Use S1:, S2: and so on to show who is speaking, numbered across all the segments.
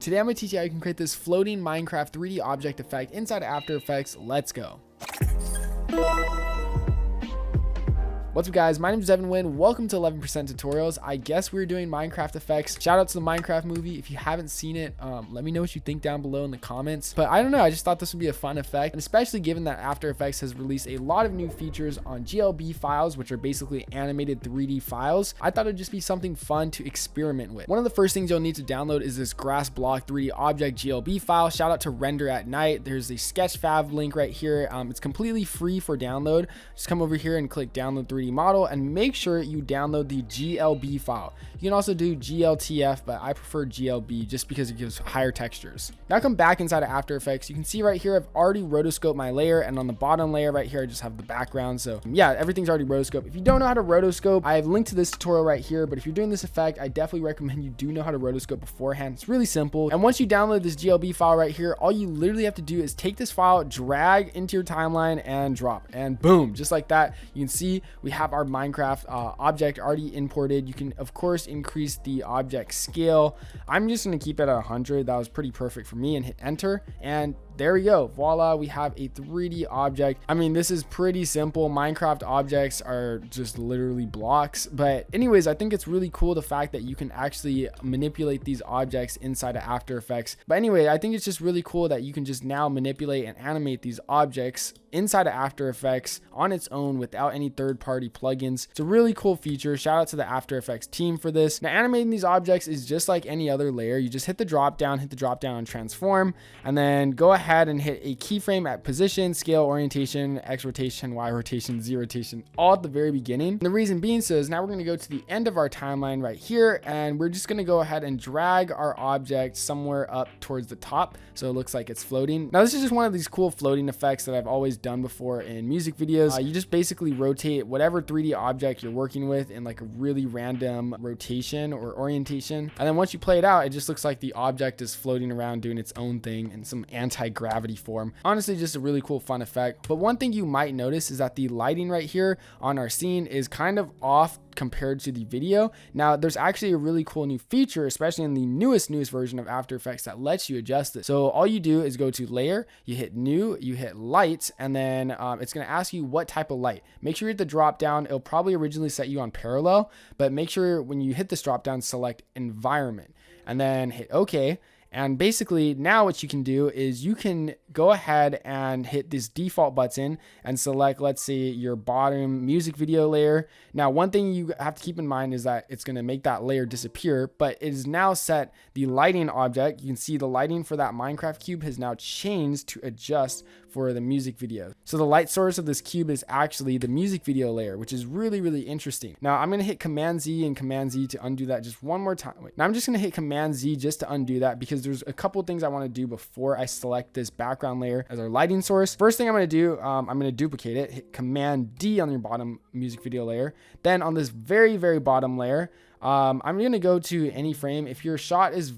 S1: Today I'm going to teach you how you can create this floating Minecraft 3D object effect inside After Effects. Let's go. What's up guys, my name is devinhuynh. Welcome to 11% tutorials. I guess we're doing Minecraft effects. Shout out to the Minecraft movie. If you haven't seen it, let me know what you think down below in the comments. But I don't know, I just thought this would be a fun effect, and especially given that After Effects has released a lot of new features on GLB files, which are basically animated 3D files. I thought it'd just be something fun to experiment with. One of the first things you'll need to download is this grass block 3D object GLB file. Shout out to Render at Night. There's a Sketchfab link right here. It's completely free for download. Just come over here and click download 3D model and make sure you download the GLB file. You can also do GLTF, but I prefer GLB just because it gives higher textures. Now come back inside of After Effects. You can see right here I've already rotoscoped my layer, and on the bottom layer right here I just have the background. So yeah, everything's already rotoscoped. If you don't know how to rotoscope, I have linked to this tutorial right here, but if you're doing this effect, I definitely recommend you do know how to rotoscope beforehand. It's really simple. And once you download this GLB file right here, all you literally have to do is take this file, drag into your timeline and drop, and boom, just like that. You can see we have our Minecraft object already imported. You can of course increase the object scale. I'm just going to keep it at 100. That was pretty perfect for me, and hit enter, and there we go. Voila, we have a 3D object. I mean, this is pretty simple. Minecraft objects are just literally blocks. But anyways, I think it's really cool the fact that you can actually manipulate these objects inside of After Effects. But anyway, I think it's just really cool that you can just now manipulate and animate these objects inside of After Effects on its own without any third-party plugins. It's a really cool feature. Shout out to the After Effects team for this. Now, animating these objects is just like any other layer. You just hit the drop down on transform, and then go ahead and hit a keyframe at position, scale, orientation, X rotation, Y rotation, Z rotation, all at the very beginning. And the reason being so is now we're going to go to the end of our timeline right here, and we're just going to go ahead and drag our object somewhere up towards the top so it looks like it's floating. Now this is just one of these cool floating effects that I've always done before in music videos. You just basically rotate whatever 3D object you're working with in like a really random rotation or orientation, and then once you play it out, it just looks like the object is floating around doing its own thing in some anti-gravity form. Honestly, just a really cool fun effect. But one thing you might notice is that the lighting right here on our scene is kind of off compared to the video. Now there's actually a really cool new feature, especially in the newest version of After Effects, that lets you adjust it. So all you do is go to layer, you hit new, you hit light, and then it's going to ask you what type of light. Make sure you hit the drop down. It'll probably originally set you on parallel, but make sure when you hit this drop down, select environment and then hit OK. And basically now what you can do is you can go ahead and hit this default button and select, let's say, your bottom music video layer. Now, one thing you have to keep in mind is that it's going to make that layer disappear, but it is now set the lighting object. You can see the lighting for that Minecraft cube has now changed to adjust for the music video. So the light source of this cube is actually the music video layer, which is really, really interesting. Now I'm going to hit Command Z and Command Z to undo that just one more time. Now I'm just going to hit Command Z just to undo that, because there's a couple things I want to do before I select this background layer as our lighting source. First thing I'm going to do, I'm going to duplicate it, hit Command D on your bottom music video layer. Then on this very, very bottom layer, I'm going to go to any frame. If your shot is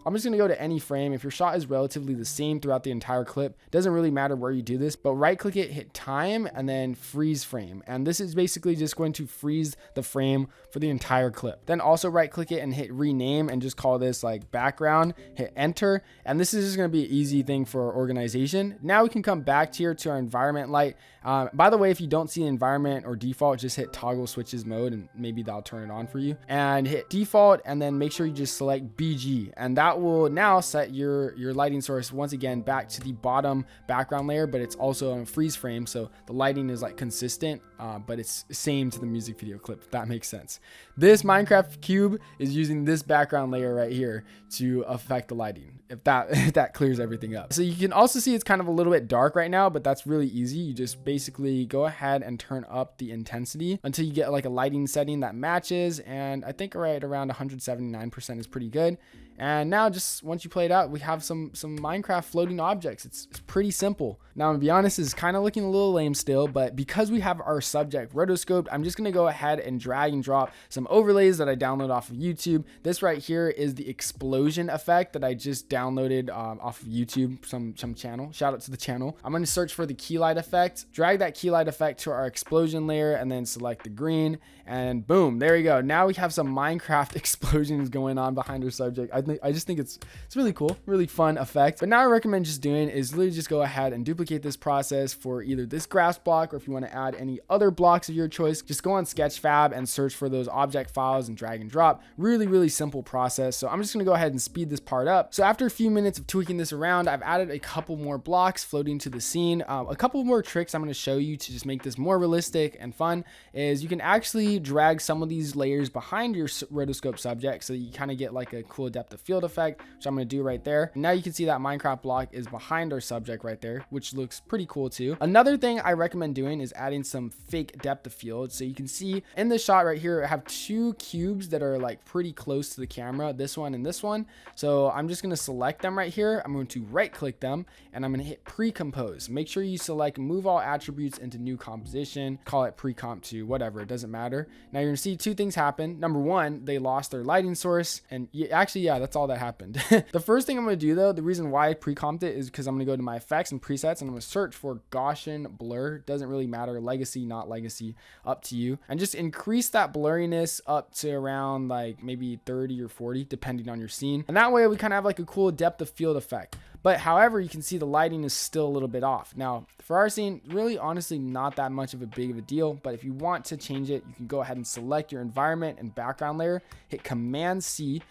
S1: I'm just going to go to any frame. If your shot is relatively the same throughout the entire clip, doesn't really matter where you do this, but right click it, hit time, and then freeze frame. And this is basically just going to freeze the frame for the entire clip. Then also right click it and hit rename and just call this like background, hit enter. And this is just going to be an easy thing for organization. Now we can come back here to our environment light. By the way, if you don't see environment or default, just hit toggle switches mode and maybe that'll turn it on for you, and hit default, and then make sure you just select BG, and that will now set your lighting source once again back to the bottom background layer, but it's also on a freeze frame, so the lighting is like consistent, but it's same to the music video clip, if that makes sense. This Minecraft cube is using this background layer right here to affect the lighting, if that clears everything up. So you can also see it's kind of a little bit dark right now, but that's really easy. You just basically go ahead and turn up the intensity until you get like a lighting setting that matches, and I think right around 179% is pretty good. And now just once you play it out, we have some Minecraft floating objects. It's pretty simple. Now, I'm gonna be honest, it's kind of looking a little lame still, but because we have our subject rotoscoped, I'm just gonna go ahead and drag and drop some overlays that I downloaded off of YouTube. This right here is the explosion effect that I just downloaded off of YouTube, some channel. Shout out to the channel. I'm gonna search for the key light effect, drag that key light effect to our explosion layer, and then select the green, and boom, there you go. Now we have some Minecraft explosions going on behind our subject. I I just think it's really cool, really fun effect. But now I recommend just doing is literally just go ahead and duplicate this process for either this grass block, or if you want to add any other blocks of your choice, just go on Sketchfab and search for those object files and drag and drop. Really simple process. So I'm just going to go ahead and speed this part up. So after a few minutes of tweaking this around, I've added a couple more blocks floating to the scene. A couple more tricks I'm going to show you to just make this more realistic and fun is you can actually drag some of these layers behind your rotoscope subject so that you kind of get like a cool depth of field effect, which I'm going to do right there. And now you can see that Minecraft block is behind our subject right there, which looks pretty cool too. Another thing I recommend doing is adding some fake depth of field. So you can see in this shot right here, I have two cubes that are like pretty close to the camera, this one and this one. So I'm just going to select them right here. I'm going to right click them and I'm going to hit pre-compose. Make sure you select move all attributes into new composition, call it pre-comp to whatever, it doesn't matter. Now you're going to see two things happen. Number one, they lost their lighting source, and yeah, that's all that happened. The first thing I'm going to do though, the reason why I pre-comped it is because I'm going to go to my effects and presets and I'm going to search for Gaussian blur. Doesn't really matter, legacy, not legacy, up to you, and just increase that blurriness up to around like maybe 30 or 40 depending on your scene, and that way we kind of have like a cool depth of field effect. But however, you can see the lighting is still a little bit off. Now for our scene, really honestly not that much of a big of a deal, but if you want to change it, you can go ahead and select your environment and background layer, hit Command C,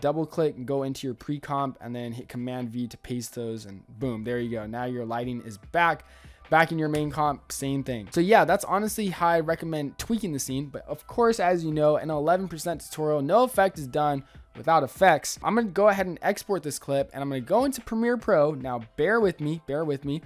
S1: double click and go into your pre-comp, and then hit Command V to paste those, and boom, there you go. Now your lighting is back in your main comp, same thing. So yeah, that's honestly how I recommend tweaking the scene. But of course, as you know, in an 11% tutorial, no effect is done without effects. I'm going to go ahead and export this clip, and I'm going to go into Premiere Pro. Now bear with me.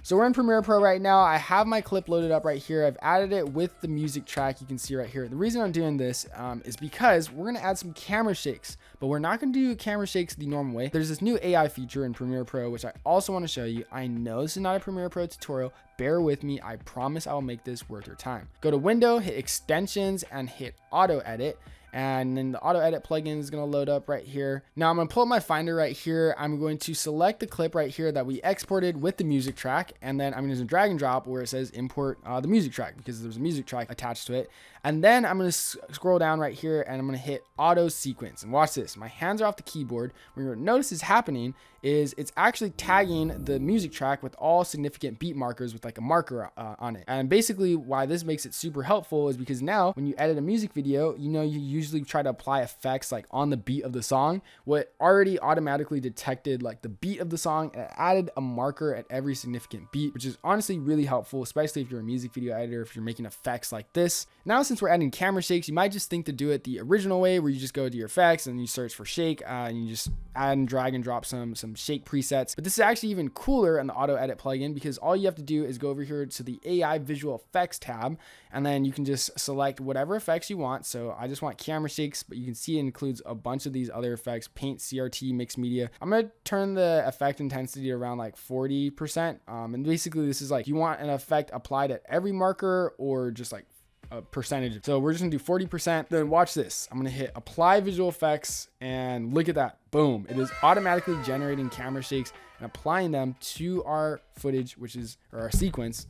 S1: So we're in Premiere Pro right now. I have my clip loaded up right here. I've added it with the music track you can see right here. The reason I'm doing this is because we're going to add some camera shakes, but we're not going to do camera shakes the normal way. There's this new AI feature in Premiere Pro, which I also want to show you. I know this is not a Premiere Pro tutorial. Bear with me. I promise I will make this worth your time. Go to Window, hit Extensions, and hit AutoEdit. And then the AutoEdit plugin is going to load up right here. Now I'm going to pull up my Finder right here. I'm going to select the clip right here that we exported with the music track. And then I'm going to drag and drop where it says import the music track, because there's a music track attached to it. And then I'm going to scroll down right here and I'm going to hit auto sequence, and watch this. My hands are off the keyboard. What you'll notice is happening is it's actually tagging the music track with all significant beat markers with like a marker on it. And basically why this makes it super helpful is because now when you edit a music video, you know, you usually try to apply effects like on the beat of the song. What already automatically detected like the beat of the song and added a marker at every significant beat, which is honestly really helpful, especially if you're a music video editor, if you're making effects like this. Now, since we're adding camera shakes, you might just think to do it the original way where you just go to your effects and you search for shake and you just add and drag and drop some shake presets. But this is actually even cooler in the AutoEdit plugin, because all you have to do is go over here to the AI visual effects tab, and then you can just select whatever effects you want. So I just want camera shakes, but you can see it includes a bunch of these other effects: paint, CRT, mixed media. I'm going to turn the effect intensity around like 40%. And basically this is like, you want an effect applied at every marker or just like a percentage. So we're just gonna do 40%. Then watch this. I'm gonna hit apply visual effects, and look at that. Boom. It is automatically generating camera shakes and applying them to our footage, which is, or our sequence.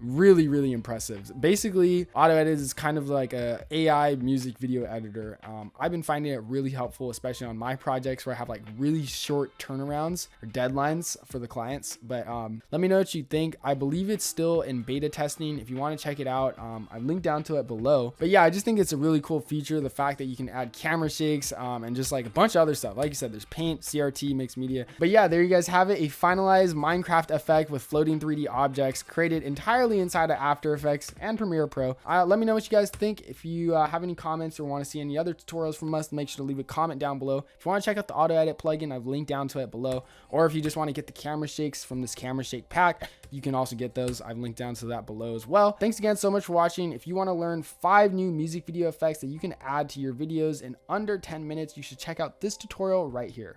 S1: Really impressive. Basically, AutoEdit is kind of like a AI music video editor. I've been finding it really helpful, especially on my projects where I have like really short turnarounds or deadlines for the clients. But let me know what you think. I believe it's still in beta testing. If you want to check it out, I've linked down to it below. But yeah, I just think it's a really cool feature. The fact that you can add camera shakes and just like a bunch of other stuff. Like you said, there's paint, CRT, mixed media. But yeah, there you guys have it. A finalized Minecraft effect with floating 3D objects created entirely inside of After Effects and Premiere Pro. Let me know what you guys think. If you have any comments or want to see any other tutorials from us, make sure to leave a comment down below. If you want to check out the AutoEdit plugin, I've linked down to it below. Or if you just want to get the camera shakes from this camera shake pack, you can also get those. I've linked down to that below as well. Thanks again so much for watching. If you want to learn 5 new music video effects that you can add to your videos in under 10 minutes, you should check out this tutorial right here.